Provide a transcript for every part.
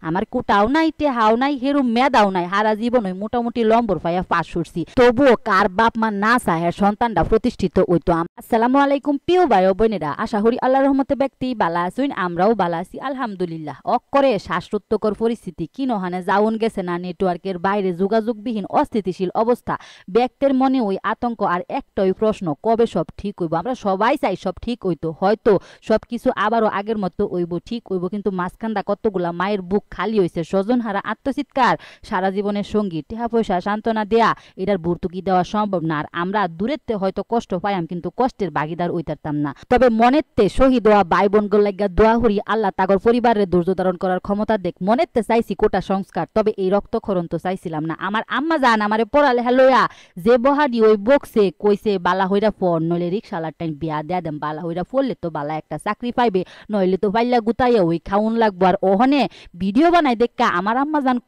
আমার কুটাও নাই টেহাও নাই হেরুম মেদাও নাই হারা জীবন ওই মোটামুটি লম্বর পাইয়া পাস করছি তবুও কার বাপ মা না চায় সন্তানটা প্রতিষ্ঠিত হইতো। আসসালামু আলাইকুম প্রিয় ভাই ও বোনেরা, আশা করি আল্লাহর রহমতে ব্যক্তি বালা আছেন, আমরাও বালা আছি আলহামদুলিল্লাহ। অকরে শ্বাসরুদ্ধকর পরিস্থিতি কি নহানে যাওন গেছে না নেটওয়ার্কের বাইরে যোগাযোগবিহীন অস্থিতিশীল অবস্থা, ব্যক্তির মনে ওই আতঙ্ক আর একটাই প্রশ্ন, কবে সব ঠিক হইব। আমরা সবাই চাই সব ঠিক হইতো, হয়তো সবকিছু আবারও আগের মতো হইব, ঠিক হইব, কিন্তু মাঝখানটা কতগুলা মায়ের বুক খালি হয়েছে, স্বজনহারা আত্মচিৎকার, সারা জীবনের সঙ্গী টেহা পয়সা সান্ত্বনা দেয়া এটার ভর্তুকি দেওয়া সম্ভব না। আর আমরা দূরেতে হয়তো কষ্ট পাইম কিন্তু কষ্টের ভাগিদার হইতারতাম না। তবে মনেতে শহীদ হওয়া ভাই বোনগুলো লাগিয়া দোয়া করি আল্লাহ তাগর পরিবারের ধৈর্য ধারণ করার ক্ষমতা দেখ। মনেতে চাইছি কোটা সংস্কার, তবে এই রক্তক্ষরণ তো চাইছিলাম না। আমার আম্মা জান আমারে পড়ালেখা লইয়া যে বহাডি ওই বকছে কইছে বালা হইরা পড়, নইলে রিক্সালার টাইম বিয়া দেয়া দেন, বালা হইরা পড়লে তো বালা একটা চাকরি পাইবে, নইলে তো পাইলা গুতাইয়া ওই খাউন লাগবো। আর ওহনে ভিডিও বানাই দেখা আমার আম্মা জান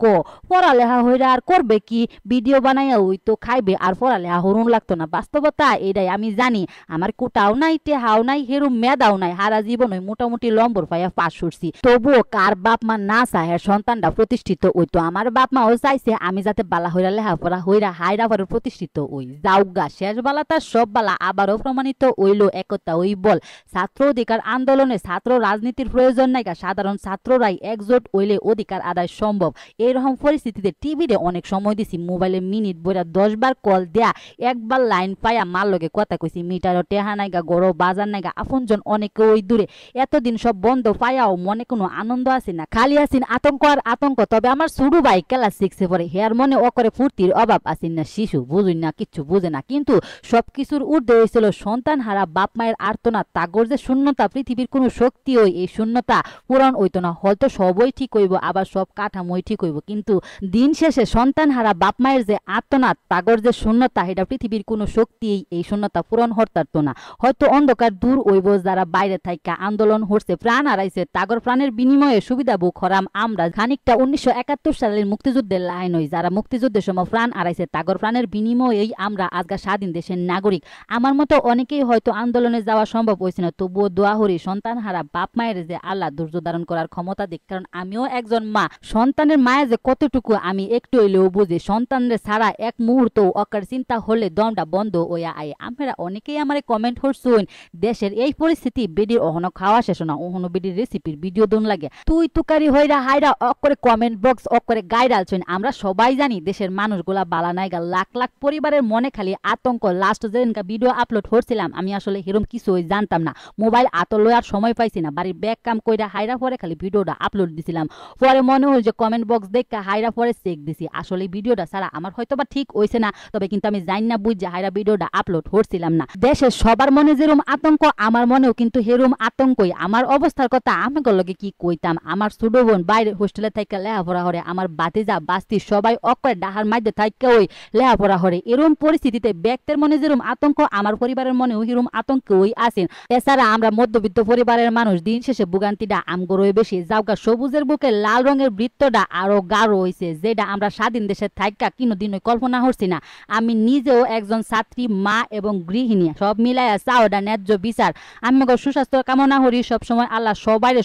পড়ালেখা হইরা আর করবে কি, ভিডিও বানাইয়া ওই তো খাইবে আর পড়ালেখা হরুন লাগতো না। বাস্তবতা এটাই, আমি জানি আমার কুটাও নাই টেহাও নাই হেরুম মেদাও নাই হারা জীবন ওই মোটামুটি লম্বর পাইয়া পাস করছি তবুও কার বাপ মা না চায় সন্তানটা প্রতিষ্ঠিত হইতো। আমার বাপ মাও চাইছে আমি যাতে বালা হইরা লেখাপড়া হইরা হাইরা পরে প্রতিষ্ঠিত হই। যাওগা শেষ বালা তার সব বালা আবারও প্রমাণিত হইল একতা ওই বল। ছাত্র অধিকার আন্দোলনে ছাত্র রাজনীতির প্রয়োজন নাই, সাধারণ ছাত্ররাই একজোট হইলে অধিকার আদায় সম্ভব। এইরকম পরিস্থিতিতে টিভিতে অনেক সময় দিছি, মোবাইলে মিনিট বইরা 10 বার কল দেয়া, একবার লাইন পাইয়া মার লগে কথা কইছি, মিটারও টেহা নাইগা গড় বাজার নাইগা, আপনজন অনেকে ওই দূরে। এতদিন সব বন্ধ পাইয়াও মনে কোনো আনন্দ আছে না, খালি আসিন আতঙ্ক আর আতঙ্ক। তবে আমার শুরু ভাই ক্লাস 6-এ পড়ে, হেয়ার মনে অকরে ফুর্তির অভাব আসিন না, শিশু বুঝুন না, কিচ্ছু বুঝে না, কিন্তু সবকিছুর ঊর্ধ্বে হয়েছিল সন্তান হারা বাপ মায়ের আর্তনাদ। তাগর যে শূন্যতা, পৃথিবীর কোনো শক্তি ওই এই শূন্যতা পূরণ হইতো না। হয়তো সবই ঠিক হইব, আবার সব কাঠামোই ঠিক হইব, কিন্তু দিন শেষে সন্তান হারা বাপ মায়ের যে আর্তনাদ, তাগর যে শূন্যতা, এটা পৃথিবীর কোনো শক্তি এই শূন্যতা পূরণ হরতারতো না। হয়তো অন্ধকার দূর হইব, যারা বাইরে থাইকা আন্দোলন হচ্ছে প্রাণ হারাইছে, তাগর প্রাণের বিনিময়ে সুবিধা বুক হরাম আমরা। খানিকটা 1971 সালের মুক্তিযুদ্ধের লাইন হই, যারা মুক্তিযুদ্ধের সময় প্রাণ হারাইছে তাগর প্রাণের বিনিময়েই আমরা আজকে স্বাধীন দেশের নাগরিক। আমার মতো অনেকেই হয়তো আন্দোলনে যাওয়া সম্ভব হয়েছে না, তবুও দোয়া করি সন্তান হারা বাপ মায়ের যে আল্লাহ ধৈর্য ধারণ করার ক্ষমতা দেখ। কারণ আমিও একজন মা, সন্তানের মায়ের যে কতটুকু আমি একটু হইলেও বুঝি। সন্তানদের ছাড়া এক মুহূর্ত অকার চিন্তা হলে দমটা বন্ধ হইয়া আয়। আমরা অনেকেই আমার কমেন্ট করছুন দেশের এই পরিস্থিতি, বেডির অহনো খাওয়া শেষ না, অহনো বেডির রেসিপির ভিডিও দন লাগে, তুই তুকারি হইরা হাইরা অকরে কমেন্ট বক্স অকরে গাইডালছেন। আমরা সবাই জানি দেশের মানুষগুলা বালা নাইগা, লাখ লাখ পরিবারের মনে খালি আতঙ্ক। লাস্ট যেদিনকা ভিডিও আপলোড করছিলাম আমি আসলে হিরম কিছুই জানতাম না, মোবাইল আতো লয়ার সময় পাইছি না, বাড়ির ব্যাগ কাম কইরা হাইরা পরে খালি ভিডিওটা আপলোড দিছিলাম। পরে মনে হল যে কমেন্ট বক্স দেখা হাইরা পরে চেক দিছি, আসলে ভিডিওটা ছাড়া আমার হয়তো বা ঠিক হইছে না, তবে কিন্তু আমি জানি না বুঝ যে হাইরা ভিডিওটা আপলোড করছিলাম না। দেশের সবার মনে যেরকম আতঙ্ক আমার মনেও কিন্তু হেরুম আতঙ্কই। আমার অবস্থার কথা আমি লগে কি কইতাম, আমার ছোট বোন বাইরে হোস্টেলে থাইকা লেখাপড়া করে, আমার বাতিজা বাস্তি সবাই অকরে ডাহার মাঝে থাইকা ওই লেখাপড়া করে। এরকম পরিস্থিতিতে ব্যক্তির মনে যেরকম আতঙ্ক আমার পরিবারের মনেও হিরুম আতঙ্ক ওই আসেন। এছাড়া আমরা মধ্যবিত্ত পরিবারের মানুষ, দিন শেষে ভোগান্তিটা আমগরই বেশি। যাওগা সবুজের বুকে লাল রঙের বৃত্তটা আরো গাঢ় হয়েছে, যেটা আমরা স্বাধীন দেশে থাইকা কোনোদিন কল্পনা করছি না। আমি নিজেও একজন ছাত্রী, মা এবং গৃহিণী, সব মিলাইয়া চাওডা ন্যায্য বিচার। আমি সুস্বাস্থ্য কামনা করি, সবসময় আল্লাহ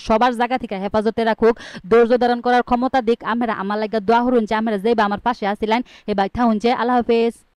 সবার জায়গা থেকে হেফাজতে রাখুক, ধৈর্য ধারণ করার ক্ষমতা দিক। আমরা আমার লাগা দোয়া করুন যে আমরা যেবা আমার পাশে আসিলেন এবার থাকুন যে। আল্লাহ হাফেজ।